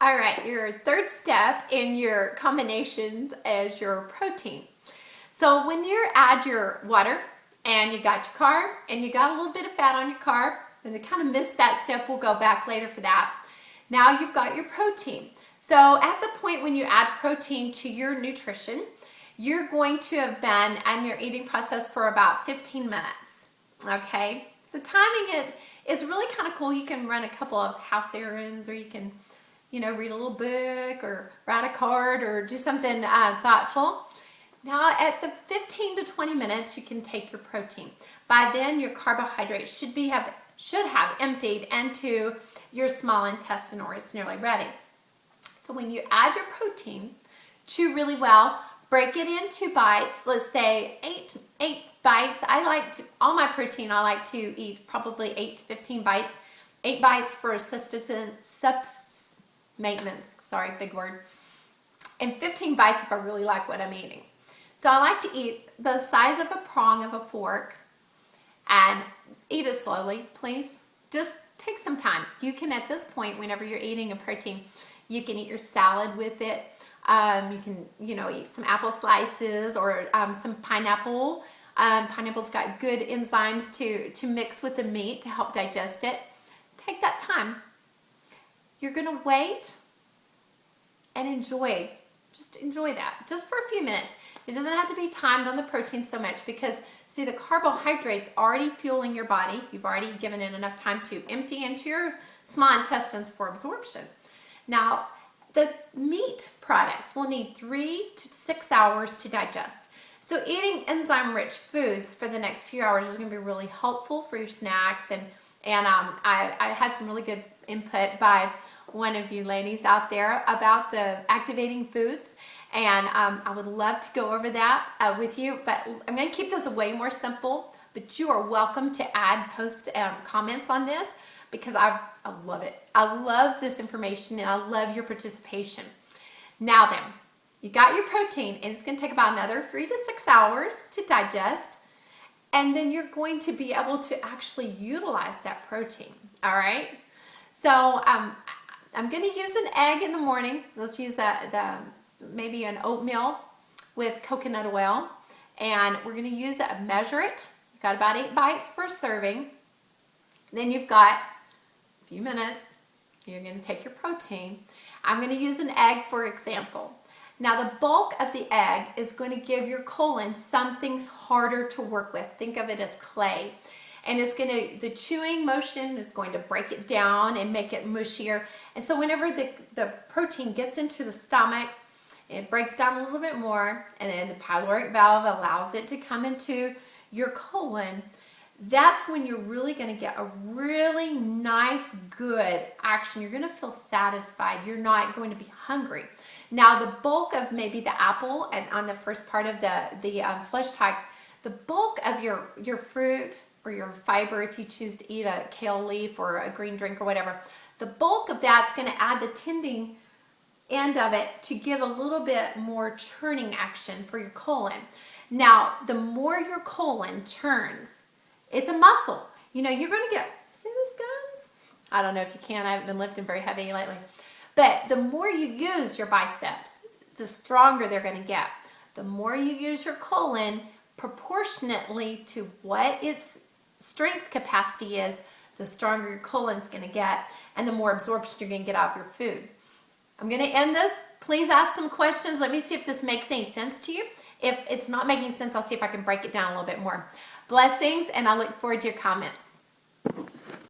All right, your third step in your combinations is your protein. So when you add your water and you got your carb and you got a little bit of fat on your carb, and I kind of missed that step, we'll go back later for that. Now you've got your protein. So at the point when you add protein to your nutrition, you're going to have been in your eating process for about 15 minutes, okay? So timing it is really kind of cool. You can run a couple of house errands, or you can, read a little book or write a card or do something thoughtful. Now at the 15 to 20 minutes, you can take your protein. By then, your carbohydrates should have emptied into your small intestine, or it's nearly ready. So when you add your protein, chew really well, break it into bites. Let's say eight bites. All my protein, I like to eat probably 8 to 15 bites. 8 bites for maintenance, sorry, big word. And 15 bites if I really like what I'm eating. So I like to eat the size of a prong of a fork, and eat it slowly, please. Just take some time. You can, at this point, whenever you're eating a protein, you can eat your salad with it. You can, eat some apple slices or some pineapple. Pineapple's got good enzymes to mix with the meat to help digest it. Take that time. You're gonna wait and enjoy. Just enjoy that, just for a few minutes. It doesn't have to be timed on the protein so much, because see, the carbohydrates already fueling your body. You've already given it enough time to empty into your small intestines for absorption. Now, the meat products will need 3 to 6 hours to digest. So eating enzyme-rich foods for the next few hours is going to be really helpful for your snacks. And I had some really good input by one of you ladies out there about the activating foods. And I would love to go over that with you, but I'm going to keep this way more simple. But you are welcome to post comments on this, because I love it. I love this information, and I love your participation. Now then, you got your protein, and it's going to take about another 3 to 6 hours to digest, and then you're going to be able to actually utilize that protein, all right? So I'm going to use an egg in the morning. Let's use maybe an oatmeal with coconut oil, and we're going to measure it. You've got about 8 bites for a serving. Then you've got a few minutes. You're going to take your protein. I'm going to use an egg for example. Now the bulk of the egg is going to give your colon something harder to work with. Think of it as clay. And the chewing motion is going to break it down and make it mushier. And so whenever the protein gets into the stomach, it breaks down a little bit more, and then the pyloric valve allows it to come into your colon. That's when you're really going to get a really nice, good action. You're going to feel satisfied. You're not going to be hungry. Now, the bulk of maybe the apple, and on the first part of the Flush Tox, the bulk of your fruit or your fiber, if you choose to eat a kale leaf or a green drink or whatever, the bulk of that's going to add the tending end of it to give a little bit more churning action for your colon. Now, the more your colon churns, it's a muscle. You're going to see these guns? I don't know if you can. I haven't been lifting very heavy lately. But the more you use your biceps, the stronger they're going to get. The more you use your colon proportionately to what its strength capacity is, the stronger your colon's going to get, and the more absorption you're going to get out of your food. I'm going to end this. Please ask some questions. Let me see if this makes any sense to you. If it's not making sense, I'll see if I can break it down a little bit more. Blessings, and I look forward to your comments.